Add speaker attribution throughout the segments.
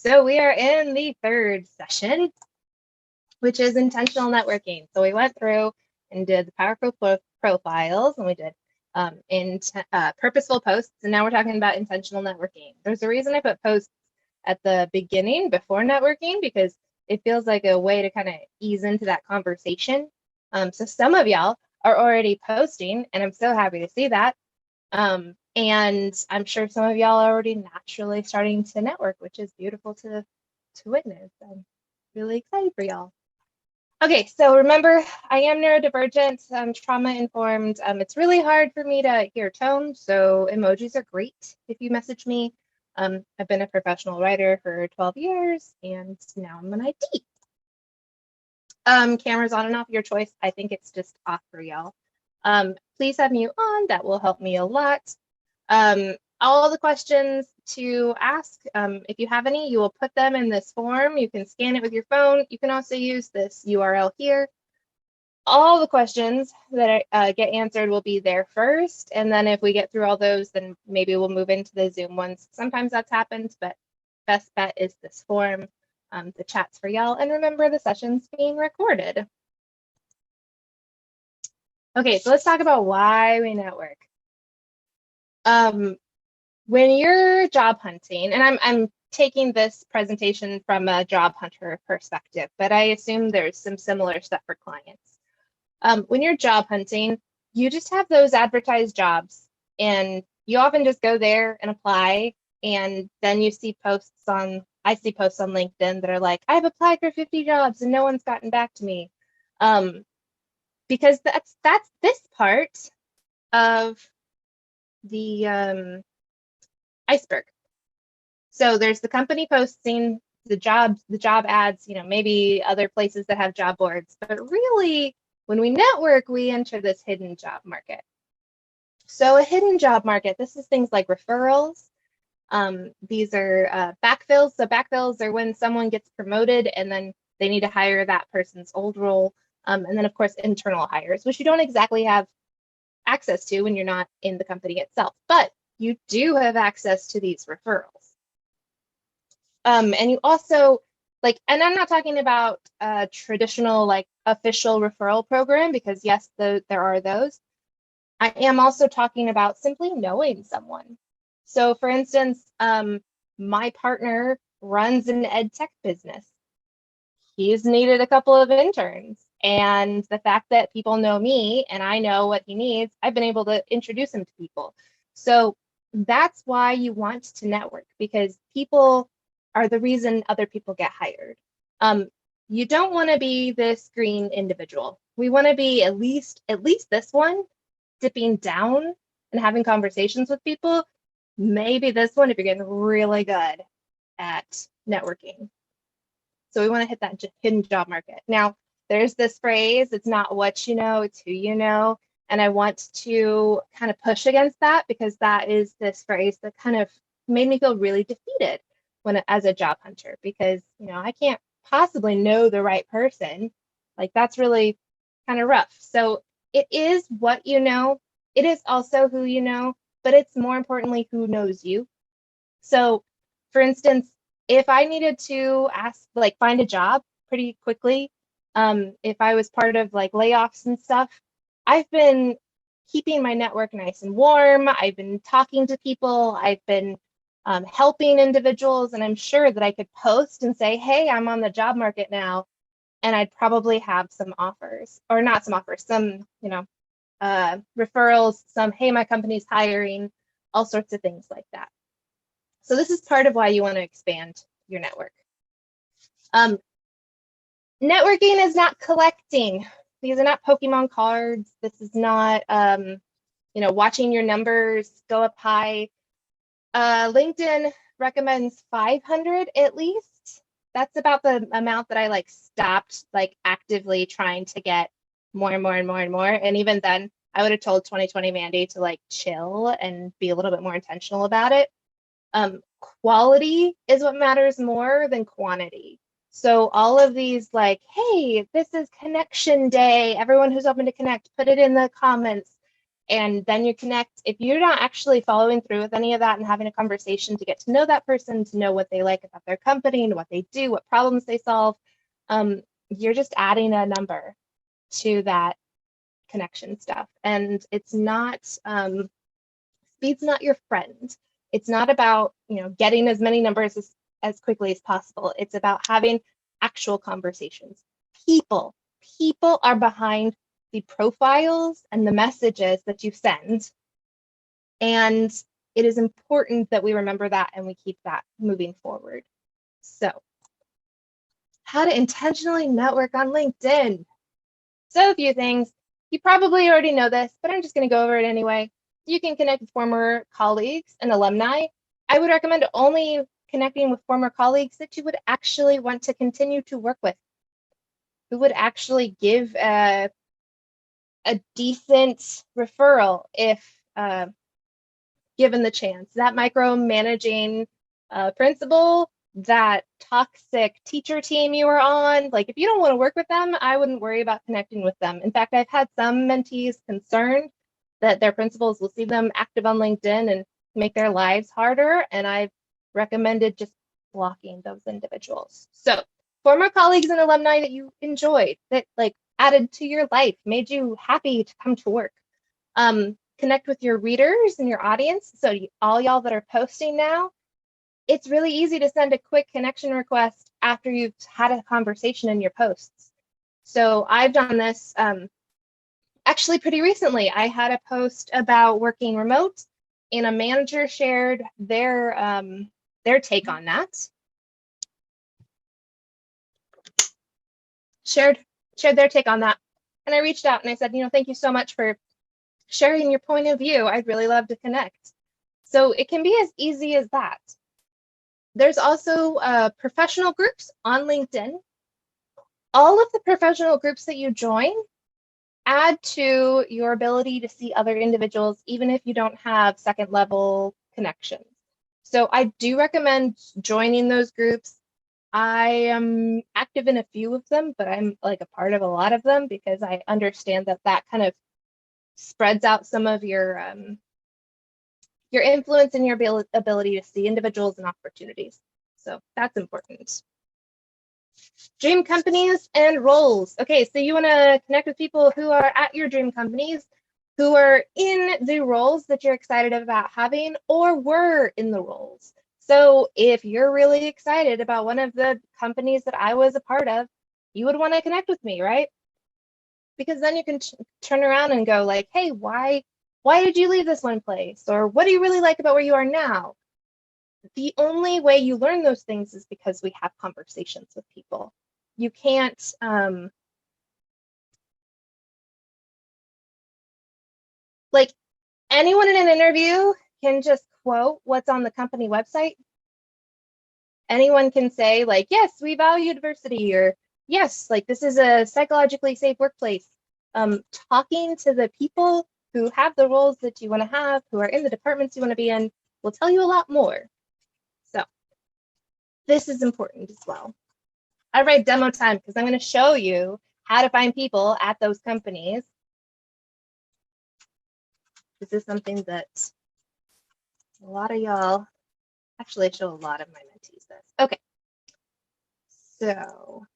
Speaker 1: So we are in the third session, which is intentional networking. So we went through and did the powerful profiles, and we did purposeful posts, and now we're talking about intentional networking. There's a reason I put posts at the beginning before networking, because it feels like a way to kind of ease into that conversation. So some of y'all are already posting, and I'm so happy to see that. And I'm sure some of y'all are already naturally starting to network, which is beautiful to witness. I'm really excited for y'all. Okay, so remember, I am neurodivergent, trauma-informed. It's really hard for me to hear tone, so emojis are great if you message me. I've been a professional writer for 12 years, and now I'm an IT. Cameras on and off, your choice. I think it's just off for y'all. Please have mute on. That will help me a lot. All the questions to ask, if you have any, you will put them in this form. You can scan it with your phone. You can also use this URL here. All the questions that get answered will be there first. And then if we get through all those, then maybe we'll move into the Zoom ones. Sometimes that's happened, but best bet is this form. The chat's for y'all. And remember, the session's being recorded. Okay, so let's talk about why we network. When you're job hunting, and I'm taking this presentation from a job hunter perspective, but I assume there's some similar stuff for clients. When you're job hunting, you just have those advertised jobs, and you often just go there and apply, and then you see posts on, I see posts on LinkedIn that are like, I've applied for 50 jobs and no one's gotten back to me. Because that's this part of the iceberg. So there's the company posting the job ads, maybe other places that have job boards, but really when we network, we enter this hidden job market. So a hidden job market, this is things like referrals. These are backfills. So backfills are when someone gets promoted and then they need to hire that person's old role. And then of course, internal hires, which you don't exactly have access to when you're not in the company itself, but you do have access to these referrals. And you also, and I'm not talking about a traditional official referral program, because yes, there are those. I am also talking about simply knowing someone. So for instance, my partner runs an ed tech business. He's needed a couple of interns. And the fact that people know me and I know what he needs, I've been able to introduce him to people. So that's why you want to network, because people are the reason other people get hired. You don't want to be this green individual. We want to be at least this one, dipping down and having conversations with people. Maybe this one if you're getting really good at networking. So we want to hit that hidden job market. Now, there's this phrase, it's not what you know, it's who you know. And I want to kind of push against that, because that is this phrase that kind of made me feel really defeated as a job hunter, because, I can't possibly know the right person. That's really kind of rough. So it is what you know. It is also who you know, but it's more importantly who knows you. So for instance, if I needed to find a job pretty quickly, if I was part of layoffs and stuff, I've been keeping my network nice and warm. I've been talking to people. I've been helping individuals, and I'm sure that I could post and say, hey, I'm on the job market now, and I'd probably have some offers, or not some offers, some, referrals, some, hey, my company's hiring, all sorts of things like that. So this is part of why you want to expand your network. Networking is not collecting. These are not Pokemon cards. This is not, watching your numbers go up high. LinkedIn recommends 500 at least. That's about the amount that I stopped actively trying to get more and more and more and more. And even then, I would have told 2020 Mandy to chill and be a little bit more intentional about it. Quality is what matters more than quantity. So all of these hey, this is connection day. Everyone who's open to connect, put it in the comments. And then you connect. If you're not actually following through with any of that and having a conversation to get to know that person, to know what they like about their company and what they do, what problems they solve, you're just adding a number to that connection stuff. And it's not, speed's not your friend. It's not about, getting as many numbers as quickly as possible. It's about having actual conversations. People are behind the profiles and the messages that you send. And it is important that we remember that and we keep that moving forward. So, how to intentionally network on LinkedIn. So, a few things. You probably already know this, but I'm just going to go over it anyway. You can connect with former colleagues and alumni. I would recommend only connecting with former colleagues that you would actually want to continue to work with, who would actually give a decent referral if given the chance. That micromanaging principal, that toxic teacher team you were on, like if you don't want to work with them, I wouldn't worry about connecting with them. In fact, I've had some mentees concerned that their principals will see them active on LinkedIn and make their lives harder, and I've recommended just blocking those individuals. So former colleagues and alumni that you enjoyed, that like added to your life, made you happy to come to work. Connect with your readers and your audience. So all y'all that are posting now, it's really easy to send a quick connection request after you've had a conversation in your posts. So I've done this actually pretty recently. I had a post about working remote, and a manager shared their take on that. Shared their take on that. And I reached out and I said, thank you so much for sharing your point of view. I'd really love to connect. So it can be as easy as that. There's also professional groups on LinkedIn. All of the professional groups that you join add to your ability to see other individuals, even if you don't have second level connections. So I do recommend joining those groups. I am active in a few of them, but I'm like a part of a lot of them because I understand that kind of spreads out some of your influence and your ability to see individuals and opportunities. So that's important. Dream companies and roles. Okay, so you want to connect with people who are at your dream companies, who are in the roles that you're excited about having or were in the roles. So if you're really excited about one of the companies that I was a part of, you would want to connect with me, right? Because then you can turn around and go like, hey, why did you leave this one place? Or what do you really like about where you are now? The only way you learn those things is because we have conversations with people. You can't, like anyone in an interview can just quote what's on the company website. Anyone can say like, yes, we value diversity, or yes, like this is a psychologically safe workplace. Talking to the people who have the roles that you want to have, who are in the departments you want to be in, will tell you a lot more. So this is important as well. I write demo time because I'm going to show you how to find people at those companies. This is something that a lot of y'all, actually I show a lot of my mentees this. Okay, so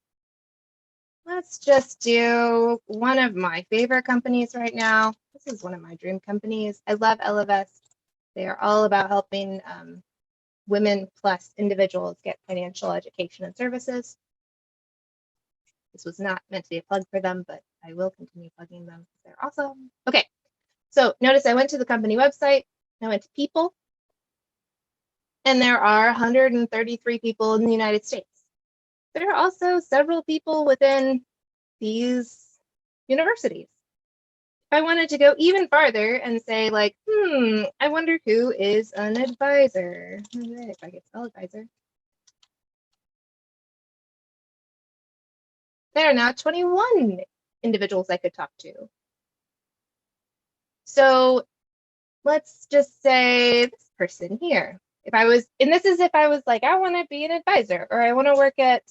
Speaker 1: let's just do one of my favorite companies right now. This is one of my dream companies. I love Ellevest. They are all about helping women plus individuals get financial education and services. This was not meant to be a plug for them, but I will continue plugging them. They're awesome. Okay, so notice I went to the company website. I went to people, and there are 133 people in the United States. There are also several people within these universities. If I wanted to go even farther and say like, I wonder who is an advisor. If I could spell advisor. There are now 21 individuals I could talk to. So let's just say this person here. If I was, and this is if I was like, I want to be an advisor, or I want to work at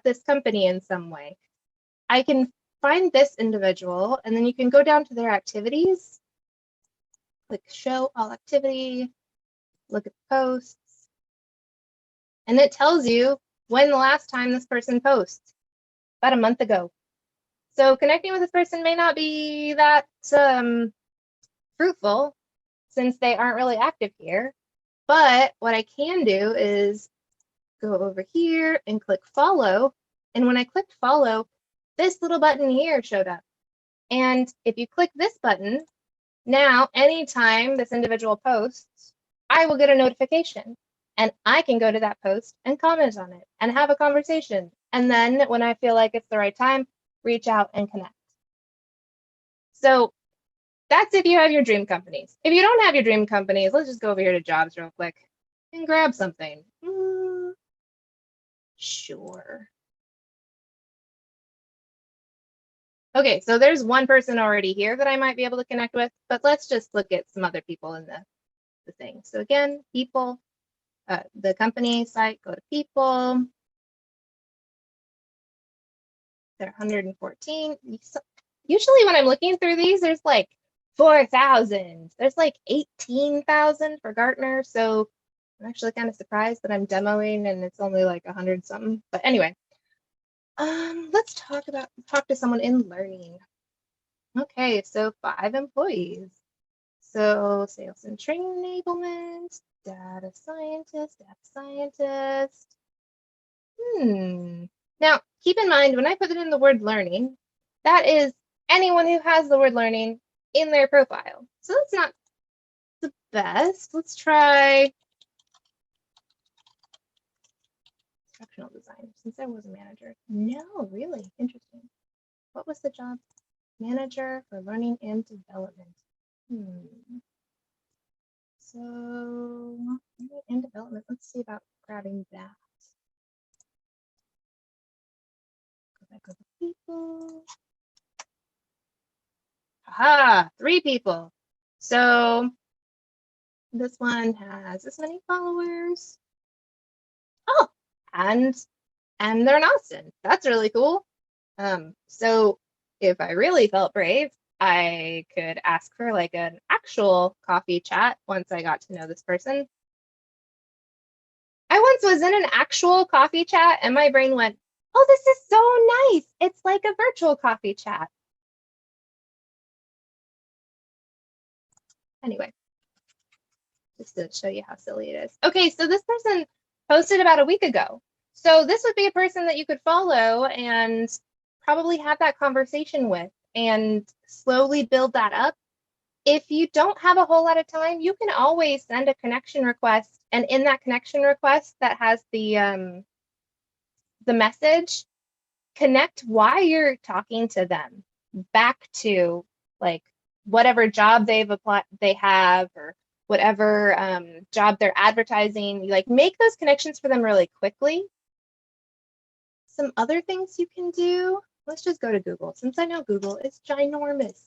Speaker 1: this company in some way. I can find this individual, and then you can go down to their activities, click show all activity, look at posts, and it tells you when the last time this person posts, about a month ago. So connecting with this person may not be that fruitful since they aren't really active here. But what I can do is go over here and click follow. And when I clicked follow, this little button here showed up. And if you click this button, now anytime this individual posts, I will get a notification. And I can go to that post and comment on it and have a conversation. And then when I feel like it's the right time, reach out and connect. So that's if you have your dream companies. If you don't have your dream companies, let's just go over here to jobs real quick and grab something. Sure. Okay, so there's one person already here that I might be able to connect with, but let's just look at some other people in the thing. So again, people, the company site, go to people. They're 114. Usually when I'm looking through these, there's like 4,000. There's like 18,000 for Gartner. So I'm actually kind of surprised that I'm demoing and it's only like 100 something. But anyway, let's talk to someone in learning. Okay, so 5 employees. So sales and training enablement, data scientist. Now, keep in mind, when I put it in the word learning, that is anyone who has the word learning in their profile. So that's not the best. Let's try instructional design, since I was a manager. No, really interesting. What was the job? Manager for learning and development. So learning and development, let's see about grabbing that. Go back over people. Aha, 3 people. So this one has this many followers. Oh, and they're in Austin. That's really cool. So if I really felt brave, I could ask for like an actual coffee chat once I got to know this person. I once was in an actual coffee chat and my brain went, oh, this is so nice. It's like a virtual coffee chat. Anyway, just to show you how silly it is. Okay, so this person posted about a week ago. So this would be a person that you could follow and probably have that conversation with and slowly build that up. If you don't have a whole lot of time, you can always send a connection request. And in that connection request that has the message, connect why you're talking to them back to like whatever job they have or whatever job they're advertising. You like make those connections for them really quickly. Some other things you can do, let's just go to Google. Since I know Google is ginormous.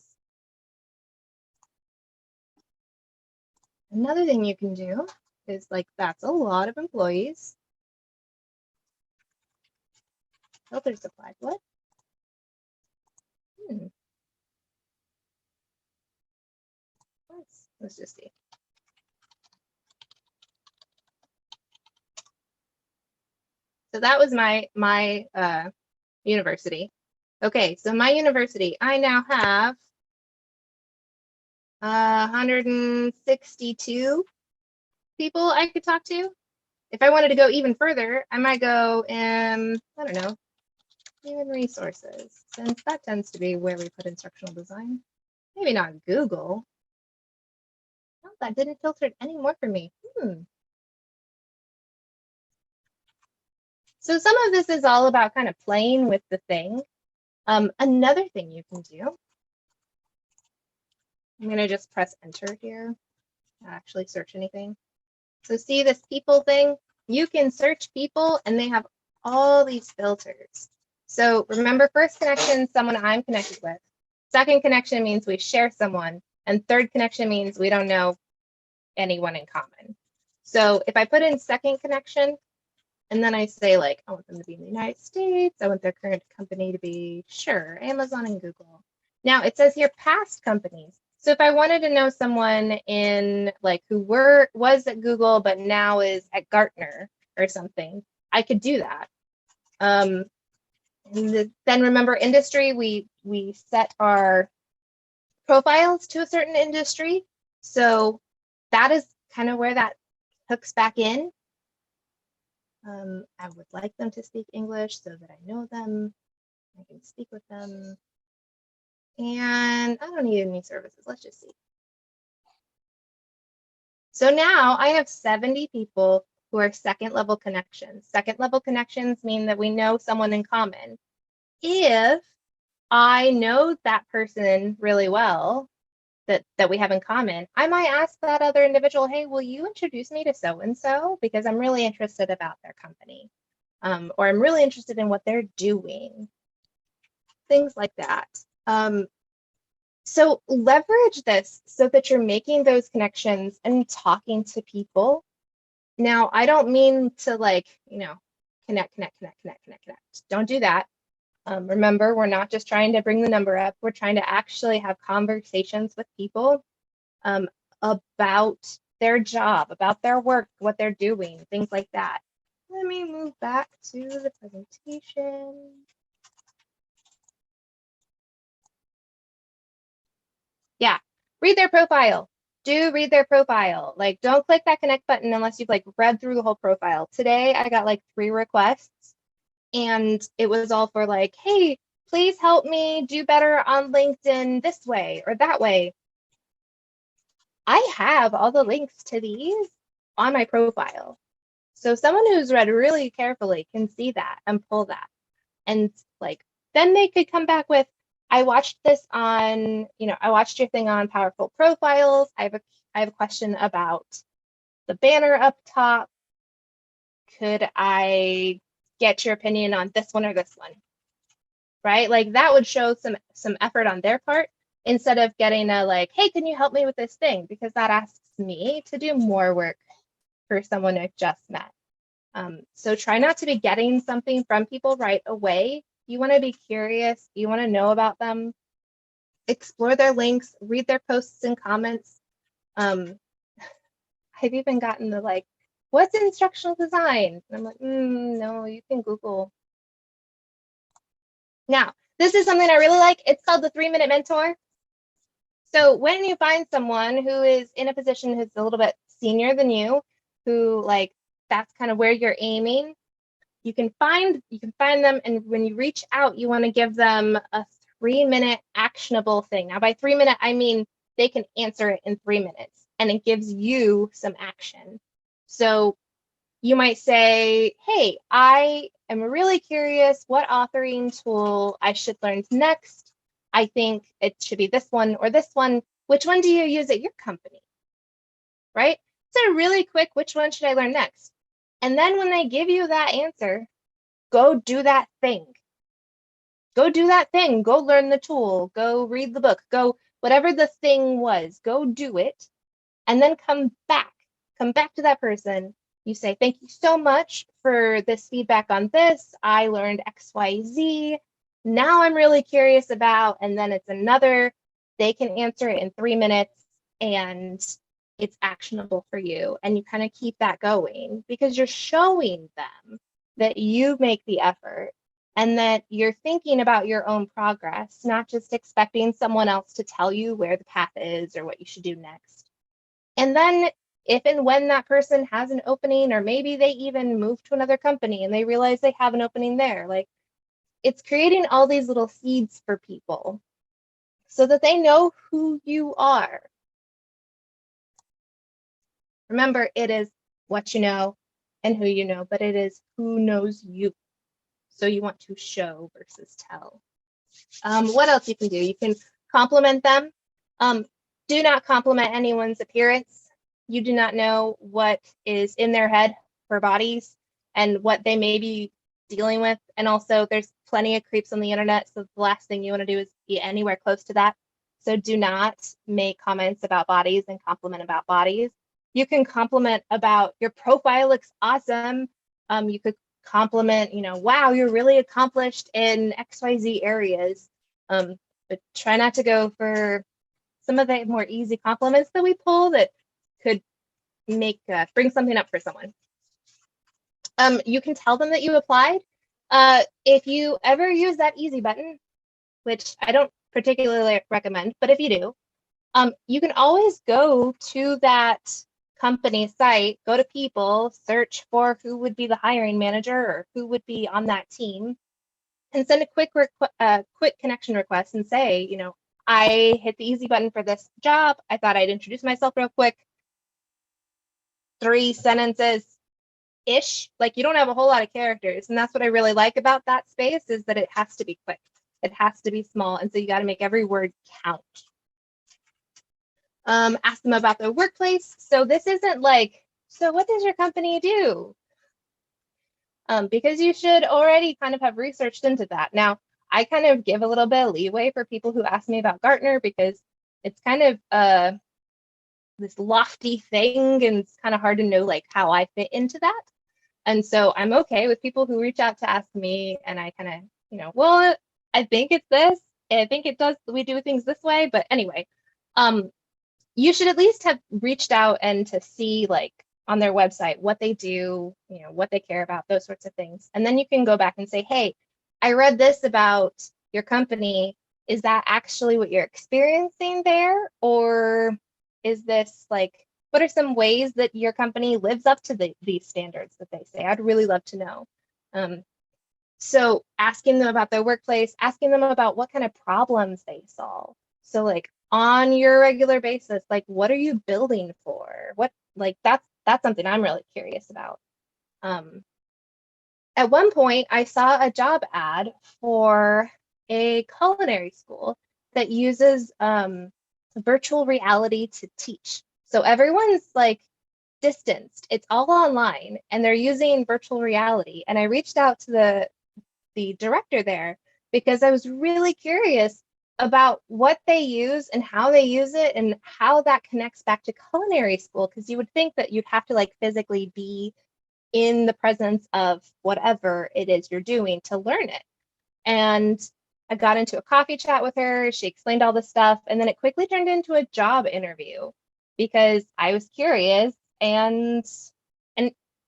Speaker 1: Another thing you can do is like, that's a lot of employees. Filter supplied, what? Let's just see. So that was my university. Okay, so my university, I now have 162 people I could talk to. If I wanted to go even further, I might go in, I don't know, human resources, since that tends to be where we put instructional design. Maybe not Google. No, that didn't filter it anymore for me. So some of this is all about kind of playing with the thing. Another thing you can do, I'm going to just press enter here, not actually search anything. So see this people thing? You can search people and they have all these filters. So remember, first connection, someone I'm connected with. Second connection means we share someone. And third connection means we don't know anyone in common. So if I put in second connection, and then I say like, I want them to be in the United States. I want their current company to be, sure, Amazon and Google. Now it says here past companies. So if I wanted to know someone in like who was at Google but now is at Gartner or something, I could do that. Then remember industry, we set our profiles to a certain industry. So that is kind of where that hooks back in. I would like them to speak English so that I know them, I can speak with them. And I don't need any services, let's just see. So now I have 70 people who are second level connections. Second level connections mean that we know someone in common. If I know that person really well, that we have in common, I might ask that other individual, hey, will you introduce me to so-and-so? Because I'm really interested about their company. Or I'm really interested in what they're doing. Things like that. So leverage this so that you're making those connections and talking to people. Now, I don't mean to like, connect. Don't do that. Remember, we're not just trying to bring the number up. We're trying to actually have conversations with people about their job, about their work, what they're doing, things like that. Let me move back to the presentation. Yeah, read their profile. Do read their profile. Like, don't click that connect button unless you've like read through the whole profile. Today, I got like 3 requests, and it was all for like, hey, please help me do better on LinkedIn this way or that way. I have all the links to these on my profile. So someone who's read really carefully can see that and pull that. And like, then they could come back with, I watched this on, I watched your thing on powerful profiles. I have a question about the banner up top. Could I get your opinion on this one or this one? Right? Like that would show some effort on their part instead of getting a like, hey, can you help me with this thing? Because that asks me to do more work for someone I've just met. So try not to be getting something from people right away. You want to be curious. You want to know about them. Explore their links. Read their posts and comments. I've even gotten the like, what's instructional design? And I'm like, no, you can Google. Now, this is something I really like. It's called the 3-minute mentor. So when you find someone who is in a position who's a little bit senior than you, who like that's kind of where you're aiming, you can find them, and when you reach out, you want to give them a 3-minute actionable thing. Now, by 3-minute, I mean they can answer it in 3 minutes, and it gives you some action. So you might say, hey, I am really curious what authoring tool I should learn next. I think it should be this one or this one. Which one do you use at your company? Right? So really quick, which one should I learn next? And then when they give you that answer, go do that thing. Go do that thing. Go learn the tool. Go read the book. Go whatever the thing was. Go do it. And then come back. Come back to that person. You say, thank you so much for this feedback on this. I learned XYZ. Now I'm really curious about, and then it's another, they can answer it in 3 minutes and it's actionable for you. And you kind of keep that going because you're showing them that you make the effort and that you're thinking about your own progress, not just expecting someone else to tell you where the path is or what you should do next. And then if and when that person has an opening, or maybe they even move to another company and they realize they have an opening there, like it's creating all these little seeds for people so that they know who you are. Remember, it is what you know and who you know, but it is who knows you. So you want to show versus tell. What else you can do? You can compliment them. Do not compliment anyone's appearance. You do not know what is in their head for bodies and what they may be dealing with. And also, there's plenty of creeps on the internet. So the last thing you want to do is be anywhere close to that. So do not make comments about bodies and compliment about bodies. You can compliment about your profile looks awesome. You could compliment, wow, you're really accomplished in XYZ areas. But try not to go for some of the more easy compliments that we pull that could bring something up for someone. You can tell them that you applied. If you ever use that easy button, which I don't particularly recommend, but if you do, you can always go to that company site, go to people, search for who would be the hiring manager or who would be on that team, and send a quick connection request and say, I hit the easy button for this job. I thought I'd introduce myself real quick. 3 sentences-ish. Like, you don't have a whole lot of characters. And that's what I really like about that space, is that it has to be quick. It has to be small. And so you got to make every word count. Ask them about their workplace. So this isn't like, so what does your company do? Because you should already kind of have researched into that. Now, I kind of give a little bit of leeway for people who ask me about Gartner, because it's kind of this lofty thing, and it's kind of hard to know like how I fit into that. And so I'm okay with people who reach out to ask me, and I kind of, well, I think it's this, I think it does, we do things this way. But anyway, you should at least have reached out and to see like on their website what they do, what they care about, those sorts of things. And then you can go back and say, hey, I read this about your company. Is that actually what you're experiencing there? Or is this like, what are some ways that your company lives up to these standards that they say? I'd really love to know. So asking them about their workplace, asking them about what kind of problems they solve. So like on your regular basis, like what are you building for? What, like that's something I'm really curious about. At one point, I saw a job ad for a culinary school that uses virtual reality to teach. So everyone's like distanced. It's all online, and they're using virtual reality. And I reached out to the director there because I was really curious about what they use and how they use it and how that connects back to culinary school, because you would think that you'd have to like physically be in the presence of whatever it is you're doing to learn it. And I got into a coffee chat with her. She explained all this stuff, and then it quickly turned into a job interview because I was curious. And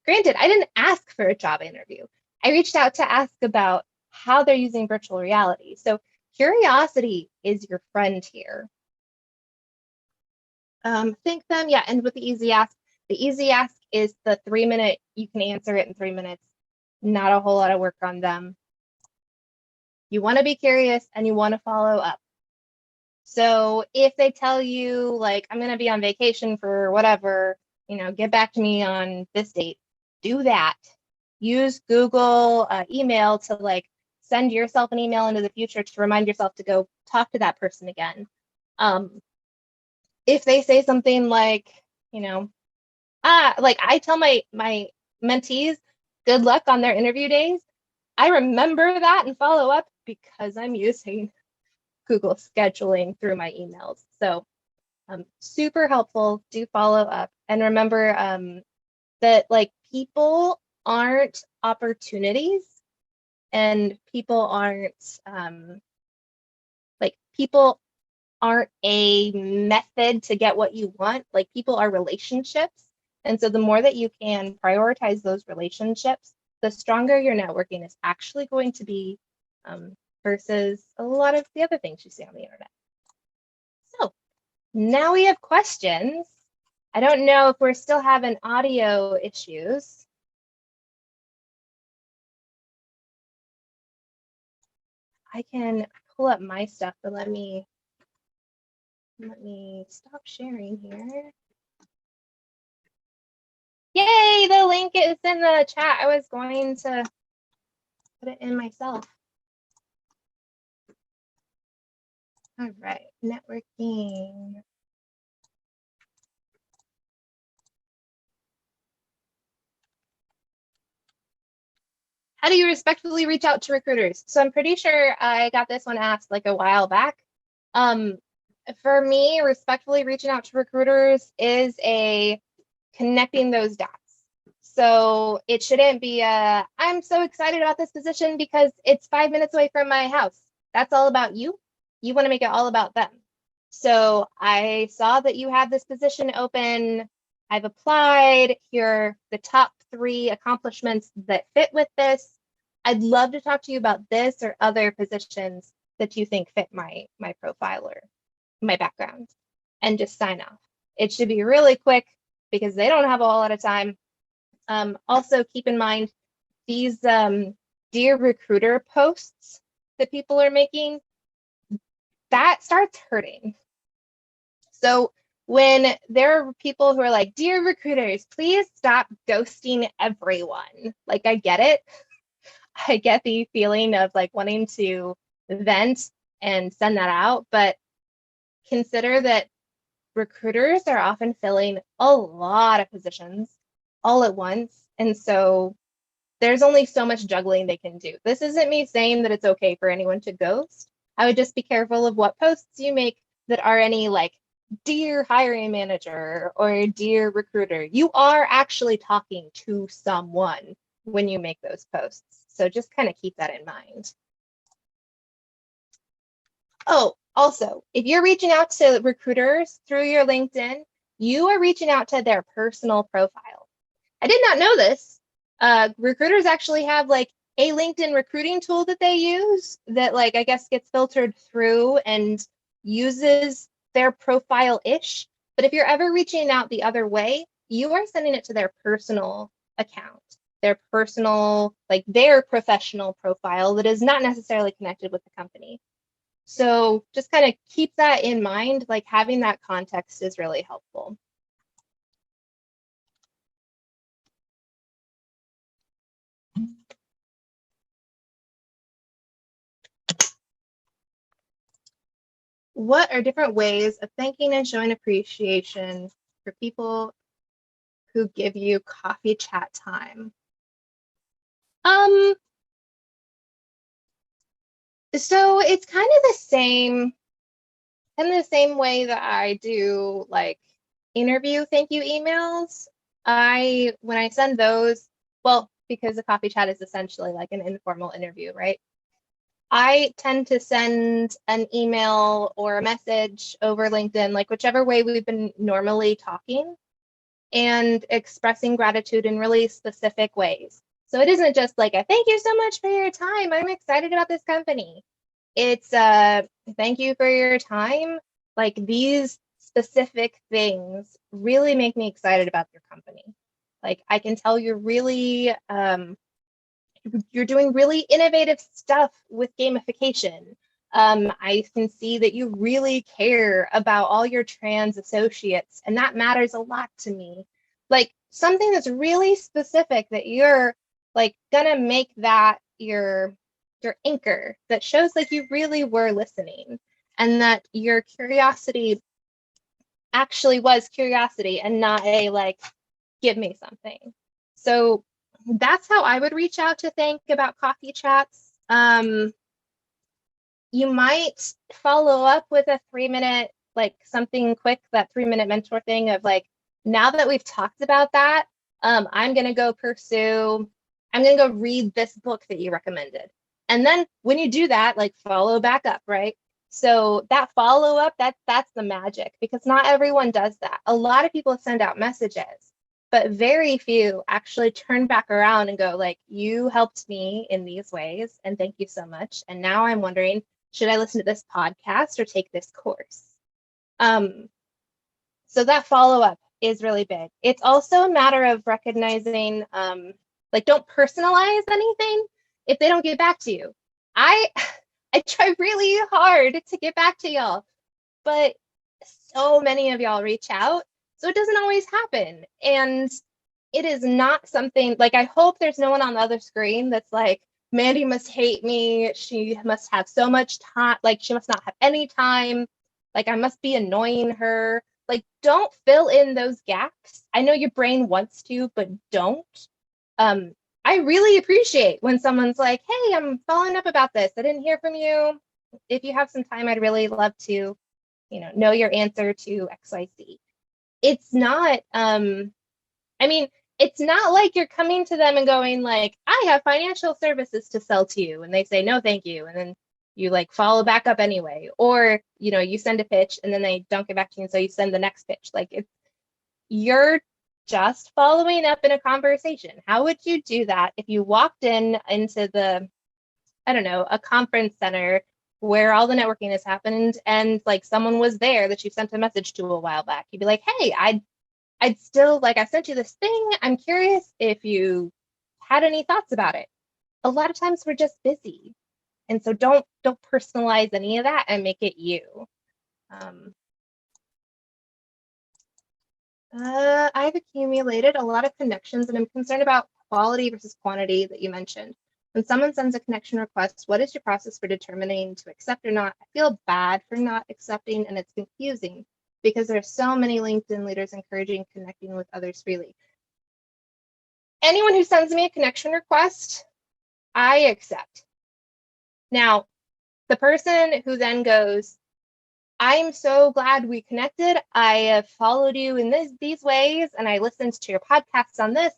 Speaker 1: granted, I didn't ask for a job interview. I reached out to ask about how they're using virtual reality. So curiosity is your friend here. Thank them, yeah, and with the easy ask. The easy ask is the 3-minute, you can answer it in 3 minutes. Not a whole lot of work on them. You want to be curious and you want to follow up. So if they tell you like, I'm going to be on vacation for whatever, get back to me on this date, do that. Use Google email to like send yourself an email into the future to remind yourself to go talk to that person again. If they say something like, like I tell my mentees, good luck on their interview days. I remember that and follow up because I'm using Google scheduling through my emails. So super helpful. Do follow up. And remember that like people aren't opportunities, and people aren't people aren't a method to get what you want. Like people are relationships. And so the more that you can prioritize those relationships, the stronger your networking is actually going to be versus a lot of the other things you see on the internet. So now we have questions. I don't know if we're still having audio issues. I can pull up my stuff, but let me stop sharing here. Yay, the link is in the chat. I was going to put it in myself. All right, networking. How do you respectfully reach out to recruiters? So I'm pretty sure I got this one asked like a while back. For me, respectfully reaching out to recruiters is connecting those dots. So it shouldn't be I'm so excited about this position because it's 5 minutes away from my house. That's all about you. You want to make it all about them. So I saw that you have this position open. I've applied. Here are the top 3 accomplishments that fit with this. I'd love to talk to you about this or other positions that you think fit my profile or my background, and just sign off. It should be really quick because they don't have a whole lot of time. Also, keep in mind these Dear Recruiter posts that people are making, that starts hurting. So when there are people who are like, Dear recruiters, please stop ghosting everyone. Like, I get it. I get the feeling of like wanting to vent and send that out, but consider that recruiters are often filling a lot of positions all at once. And so there's only so much juggling they can do. This isn't me saying that it's okay for anyone to ghost. I would just be careful of what posts you make that are any like, dear hiring manager or dear recruiter. You are actually talking to someone when you make those posts. So just kind of keep that in mind. Oh, also, if you're reaching out to recruiters through your LinkedIn, you are reaching out to their personal profile. I did not know this. Recruiters actually have like a LinkedIn recruiting tool that they use that like I guess gets filtered through and uses their profile-ish. But if you're ever reaching out the other way, you are sending it to their personal account, their personal, like their professional profile that is not necessarily connected with the company. So just kind of keep that in mind, like having that context is really helpful. What are different ways of thanking and showing appreciation for people who give you coffee chat time? Um, so it's kind of the same, in the same way that I do like interview thank you emails. When I send those, well, because the coffee chat is essentially like an informal interview, right? I tend to send an email or a message over LinkedIn, like whichever way we've been normally talking, and expressing gratitude in really specific ways. So it isn't just like a thank you so much for your time. I'm excited about this company. It's thank you for your time. Like these specific things really make me excited about your company. Like I can tell you're doing really innovative stuff with gamification. I can see that you really care about all your trans associates, and that matters a lot to me. Like something that's really specific that you're like gonna make that your anchor that shows like you really were listening and that your curiosity actually was curiosity and not a like give me something. So that's how I would reach out to thank about coffee chats. You might follow up with a 3-minute, like something quick, that 3-minute mentor thing of like, now that we've talked about that, I'm going to go I'm going to go read this book that you recommended. And then when you do that, like follow back up, right? So that follow up, that's the magic because not everyone does that. A lot of people send out messages, but very few actually turn back around and go like, you helped me in these ways and thank you so much. And now I'm wondering, should I listen to this podcast or take this course? So that follow-up is really big. It's also a matter of recognizing, like don't personalize anything if they don't get back to you. I I try really hard to get back to y'all, but so many of y'all reach out, so it doesn't always happen. And it is not something like I hope there's no one on the other screen that's like, Mandy must hate me. She must have so much time. Like, she must not have any time. Like, I must be annoying her. Like, don't fill in those gaps. I know your brain wants to, but don't. I really appreciate when someone's like, hey, I'm following up about this. I didn't hear from you. If you have some time, I'd really love to, know your answer to XYZ. It's not, I mean, it's not like you're coming to them and going like, I have financial services to sell to you. And they say, no, thank you. And then you like follow back up anyway, or you send a pitch and then they don't get back to you, and so you send the next pitch. Like you're just following up in a conversation. How would you do that if you walked into the, I don't know, a conference center where all the networking has happened and like someone was there that you sent a message to a while back? You'd be like, hey, I'd still like, I sent you this thing. I'm curious if you had any thoughts about it. A lot of times we're just busy. And so don't personalize any of that and make it you. I've accumulated a lot of connections and I'm concerned about quality versus quantity that you mentioned. When someone sends a connection request, what is your process for determining to accept or not? I feel bad for not accepting, and it's confusing because there are so many LinkedIn leaders encouraging connecting with others freely. Anyone who sends me a connection request, I accept. Now, the person who then goes, I'm so glad we connected. I have followed you in these ways, and I listened to your podcasts on this.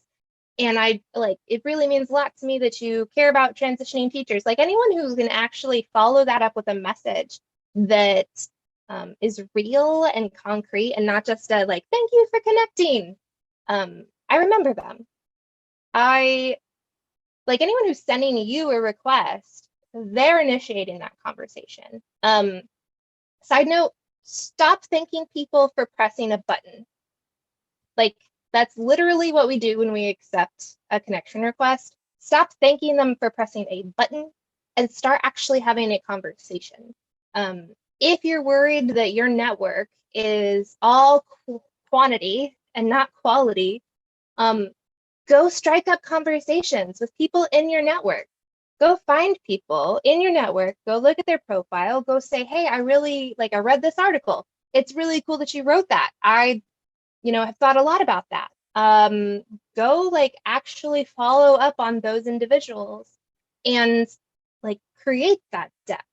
Speaker 1: And I like, it really means a lot to me that you care about transitioning teachers. Like anyone who can actually follow that up with a message that is real and concrete and not just a like, thank you for connecting. I remember them. I like anyone who's sending you a request, they're initiating that conversation. Side note, stop thanking people for pressing a button. Like that's literally what we do when we accept a connection request. Stop thanking them for pressing a button and start actually having a conversation. If you're worried that your network is all quantity and not quality, go strike up conversations with people in your network. Go find people in your network, go look at their profile, go say, hey, I read this article. It's really cool that you wrote that. I have thought a lot about that. Go like actually follow up on those individuals and like create that depth.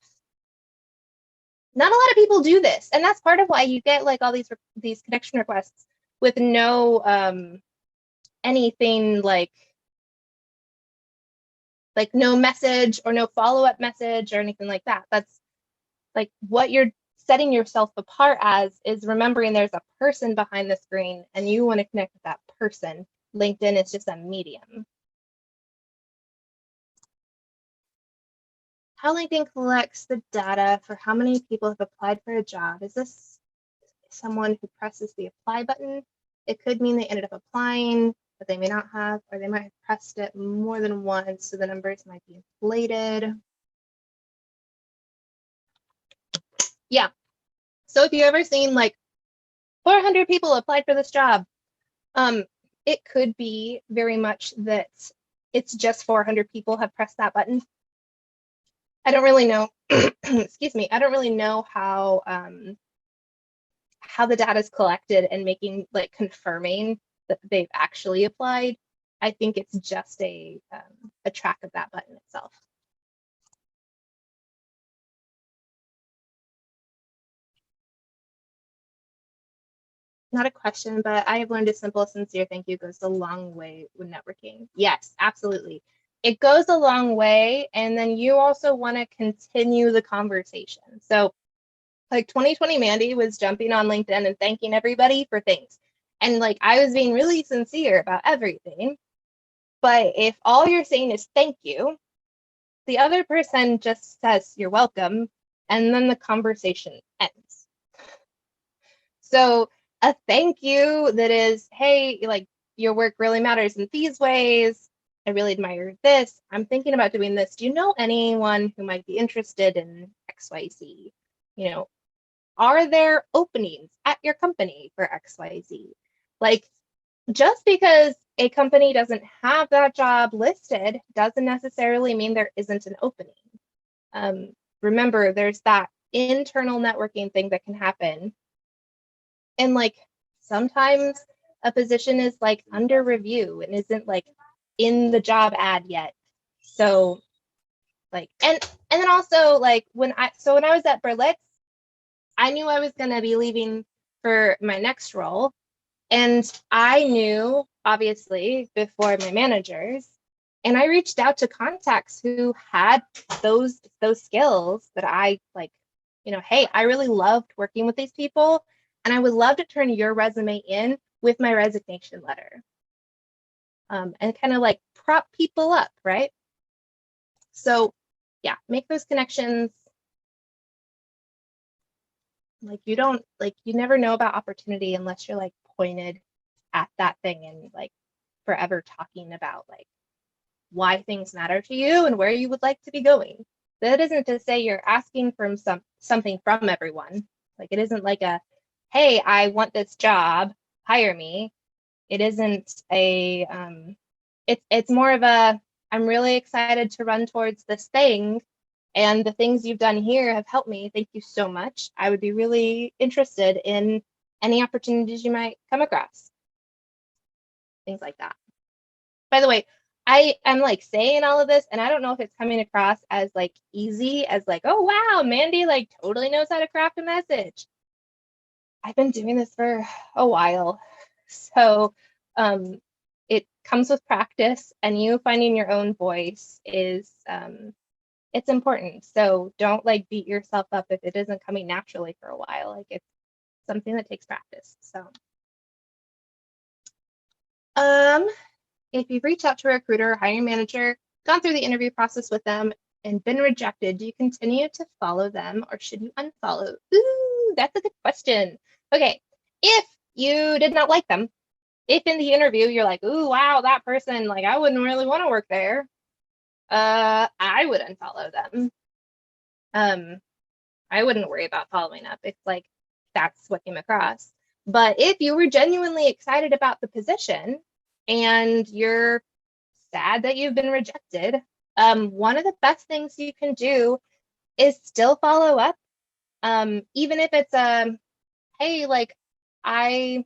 Speaker 1: Not a lot of people do this, and that's part of why you get like all these connection requests with no anything like no message or no follow-up message or anything like that. That's like what you're setting yourself apart as is remembering there's a person behind the screen and you want to connect with that person. LinkedIn is just a medium. How LinkedIn collects the data for how many people have applied for a job. Is this someone who presses the apply button? It could mean they ended up applying, but they may not have, or they might have pressed it more than once, so the numbers might be inflated. Yeah. So if you've ever seen like 400 people applied for this job, it could be very much that it's just 400 people have pressed that button. I don't really know. Excuse me. I don't really know how the data is collected and making like confirming that they've actually applied. I think it's just a track of that button itself. Not a question, but I have learned a simple, sincere thank you goes a long way with networking. Yes, absolutely. It goes a long way. And then you also want to continue the conversation. So like 2020 Mandy was jumping on LinkedIn and thanking everybody for things. And like I was being really sincere about everything. But if all you're saying is thank you, the other person just says you're welcome, and then the conversation ends. So a thank you that is, hey, like your work really matters in these ways. I really admire this. I'm thinking about doing this. Do you know anyone who might be interested in XYZ? Are there openings at your company for XYZ? Like, just because a company doesn't have that job listed doesn't necessarily mean there isn't an opening. Remember, there's that internal networking thing that can happen. And like sometimes a position is like under review and isn't like in the job ad yet. So like, and then also like when I was at Berlitz, I knew I was going to be leaving for my next role. And I knew, obviously, before my managers, And I reached out to contacts who had those skills that I like, hey, I really loved working with these people, and I would love to turn your resume in with my resignation letter. And kind of like prop people up, right? So yeah, make those connections. Like you never know about opportunity unless you're like pointed at that thing and like forever talking about like why things matter to you and where you would like to be going. That isn't to say you're asking for something from everyone. Like it isn't like a, hey, I want this job, hire me. It isn't a it's more of a, I'm really excited to run towards this thing, and the things you've done here have helped me. Thank you so much. I would be really interested in any opportunities you might come across. Things like that. By the way, I am like saying all of this, and I don't know if it's coming across as like easy as like, oh wow, Mandy like totally knows how to craft a message. I've been doing this for a while. So it comes with practice, and you finding your own voice is it's important. So don't like beat yourself up if it isn't coming naturally for a while. Like it's something that takes practice. So if you've reached out to a recruiter or hiring manager, gone through the interview process with them, and been rejected, do you continue to follow them or should you unfollow? Ooh, that's a good question. Okay, if you did not like them, if in the interview you're like, ooh, wow, that person, like I wouldn't really want to work there, I would unfollow them. I wouldn't worry about following up if like that's what came across. But if you were genuinely excited about the position and you're sad that you've been rejected, one of the best things you can do is still follow up. Even if it's hey, like I'm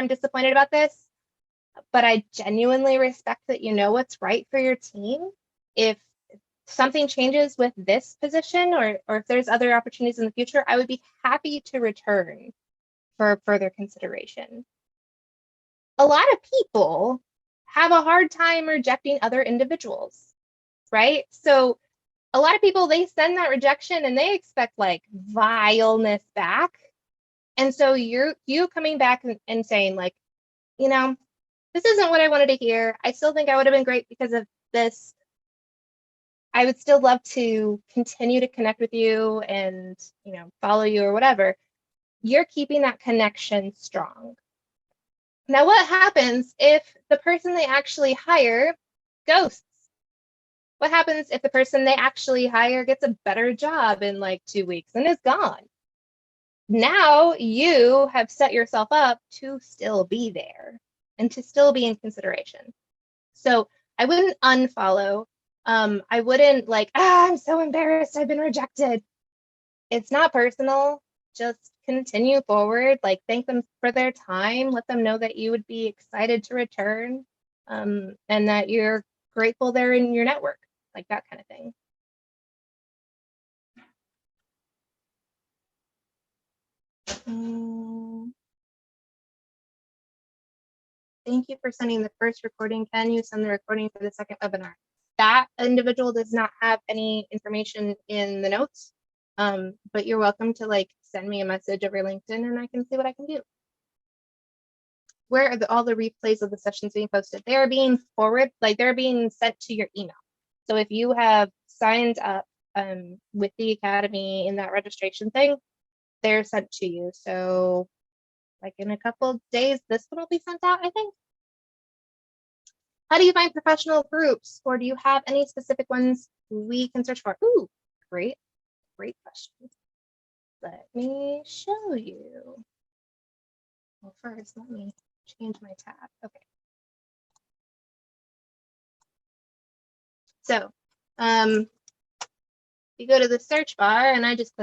Speaker 1: disappointed about this, but I genuinely respect that you know what's right for your team. If something changes with this position or if there's other opportunities in the future, I would be happy to return for further consideration. A lot of people have a hard time rejecting other individuals, right? So a lot of people, they send that rejection and they expect like vileness back. And so you coming back and saying like, this isn't what I wanted to hear. I still think I would have been great because of this. I would still love to continue to connect with you and, follow you or whatever. You're keeping that connection strong. Now, what happens if the person they actually hire ghosts? What happens if the person they actually hire gets a better job in like 2 weeks and is gone? Now you have set yourself up to still be there and to still be in consideration. So I wouldn't unfollow. I wouldn't like, I'm so embarrassed, I've been rejected. It's not personal. Just continue forward. Like, thank them for their time. Let them know that you would be excited to return, and that you're grateful they're in your network, like that kind of thing. Thank you for sending the first recording. Can you send the recording for the second webinar? That individual does not have any information in the notes, but you're welcome to like send me a message over LinkedIn and I can see what I can do. Where are all the replays of the sessions being posted? They are being they're being sent to your email. So if you have signed up with the Academy in that registration thing, they're sent to you. So like in a couple of days, this one will be sent out, I think. How do you find professional groups, or do you have any specific ones we can search for? Ooh, great question. Let me show you. Well, first, let me change my tab. Okay. So, you go to the search bar, and I just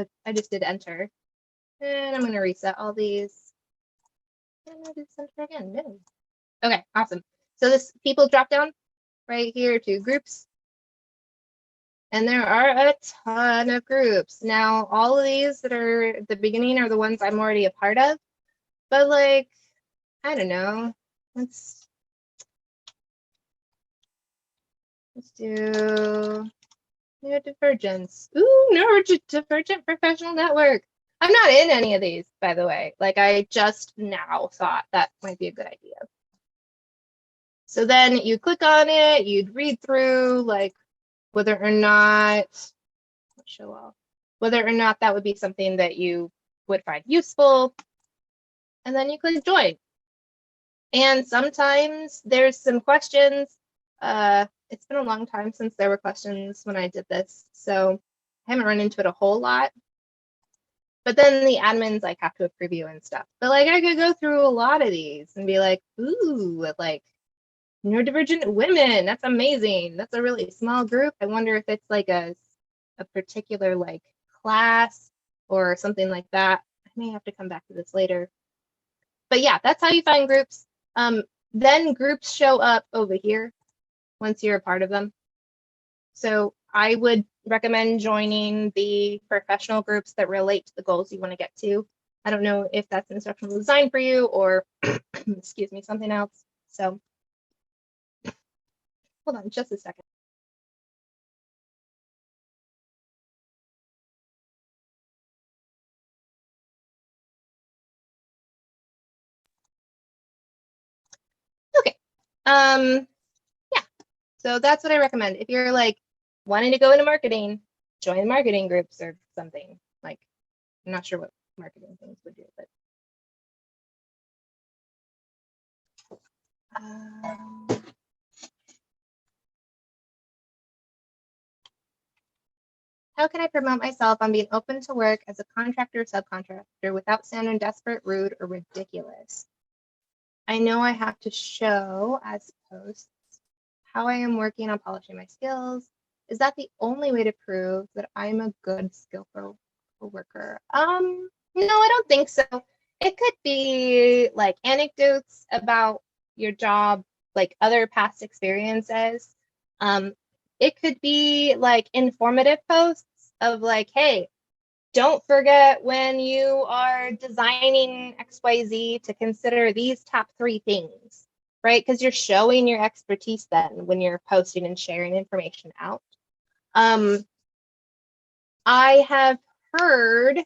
Speaker 1: did enter, and I'm going to reset all these. And I did center again. No. Okay, awesome. So this people drop down right here to groups. And there are a ton of groups. Now, all of these that are at the beginning are the ones I'm already a part of. But like, I don't know. Let's do neurodivergence. Ooh, neurodivergent professional network. I'm not in any of these, by the way. Like, I just now thought that might be a good idea. So then you click on it, you'd read through like whether or not, show off, whether or not that would be something that you would find useful. And then you click join. And sometimes there's some questions. It's been a long time since there were questions when I did this, so I haven't run into it a whole lot. But then the admins like have to approve you and stuff. But like I could go through a lot of these and be like, ooh, like neurodivergent women, that's amazing. That's a really small group. I wonder if it's like a particular like class or something like that. I may have to come back to this later. But yeah, that's how you find groups. Then groups show up over here once you're a part of them. So I would recommend joining the professional groups that relate to the goals you want to get to. I don't know if that's instructional design for you or, excuse me, something else. So hold on just a second. Okay. Yeah. So that's what I recommend. If you're like wanting to go into marketing, join marketing groups or something. Like, I'm not sure what marketing things would do, but how can I promote myself on being open to work as a contractor or subcontractor without sounding desperate, rude, or ridiculous? I know I have to show as posts how I am working on polishing my skills. Is that the only way to prove that I'm a good, skillful worker? No, I don't think so. It could be like anecdotes about your job, like other past experiences. Um, it could be like informative posts of like, hey, don't forget when you are designing XYZ to consider these top 3 things, right? Because you're showing your expertise then when you're posting and sharing information out. I have heard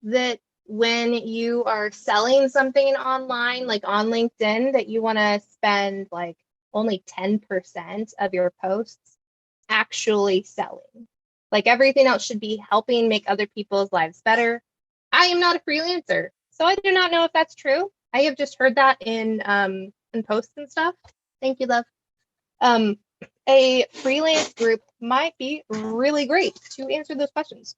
Speaker 1: that when you are selling something online, like on LinkedIn, that you want to spend like only 10% of your posts actually selling. Like everything else should be helping make other people's lives better. I am not a freelancer, so I do not know if that's true. I have just heard that in posts and stuff. Thank you, love. A freelance group might be really great to answer those questions.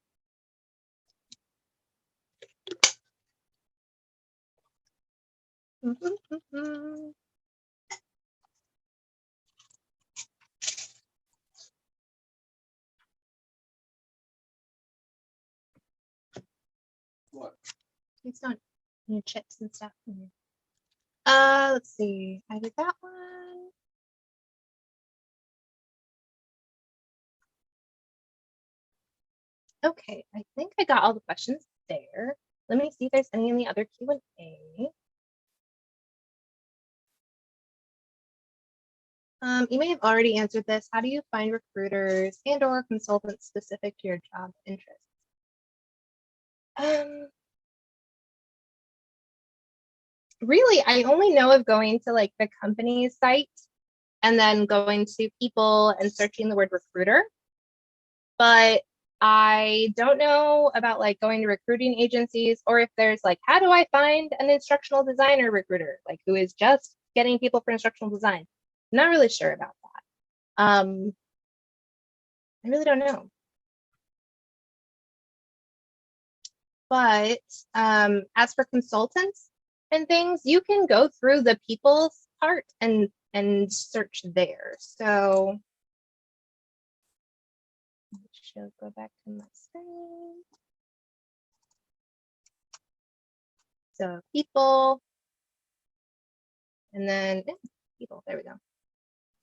Speaker 1: What? It's not new chips and stuff. Let's see. I did that one. Okay, I think I got all the questions there. Let me see if there's any in the other Q&A. You may have already answered this. How do you find recruiters and or consultants specific to your job interests? Really, I only know of going to like the company's site and then going to people and searching the word recruiter. But I don't know about like going to recruiting agencies or if there's like, how do I find an instructional designer recruiter, like who is just getting people for instructional design? I'm not really sure about that. I really don't know. But as for consultants and things, you can go through the people's part and search there. So I should go back to my screen. So people, and then people, there we go.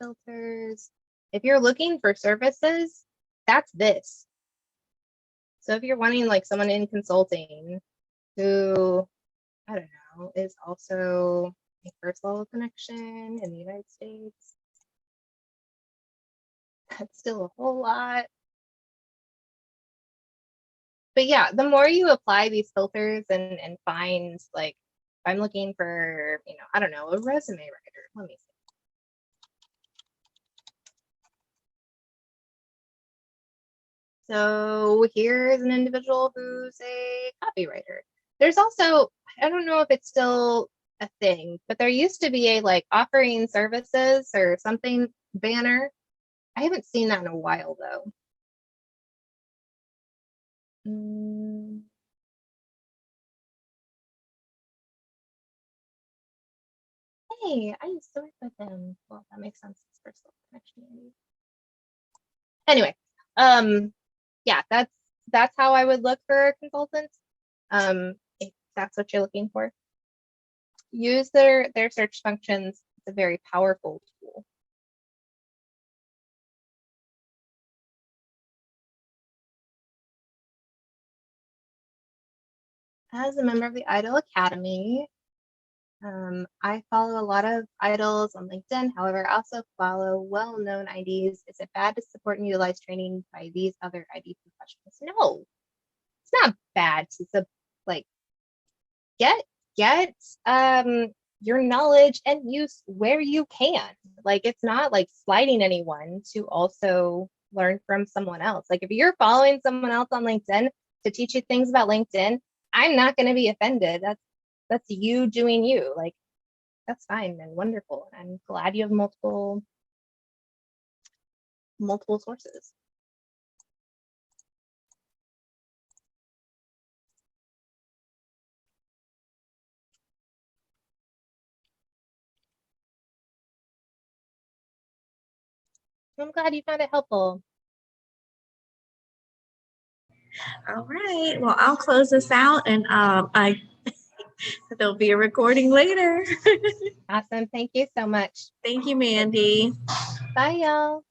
Speaker 1: Filters. If you're looking for services, that's this. So if you're wanting like someone in consulting who, I don't know, is also a first level connection in the United States. That's still a whole lot. But yeah, the more you apply these filters and find, like, I'm looking for, I don't know, a resume writer. Let me see. So here's an individual who's a copywriter. There's also, I don't know if it's still a thing, but there used to be a like offering services or something banner. I haven't seen that in a while though. Hey, I used to work with him. Well, that makes sense. It's personal connection. Anyway, yeah, that's how I would look for a consultant. If that's what you're looking for, use their search functions. It's a very powerful tool. As a member of the Idol Academy, I follow a lot of idols on LinkedIn. However, I also follow well-known IDs. Is it bad to support and utilize training by these other ID professionals? No, it's not bad to like get your knowledge and use where you can. Like, it's not like slighting anyone to also learn from someone else. Like, if you're following someone else on LinkedIn to teach you things about LinkedIn, I'm not going to be offended. That's you doing you. Like, that's fine and wonderful. I'm glad you have multiple sources. I'm glad you found it helpful.
Speaker 2: All right. Well, I'll close this out, and there'll be a recording later.
Speaker 1: Awesome. Thank you so much.
Speaker 2: Thank you, Mandy.
Speaker 1: Bye, y'all.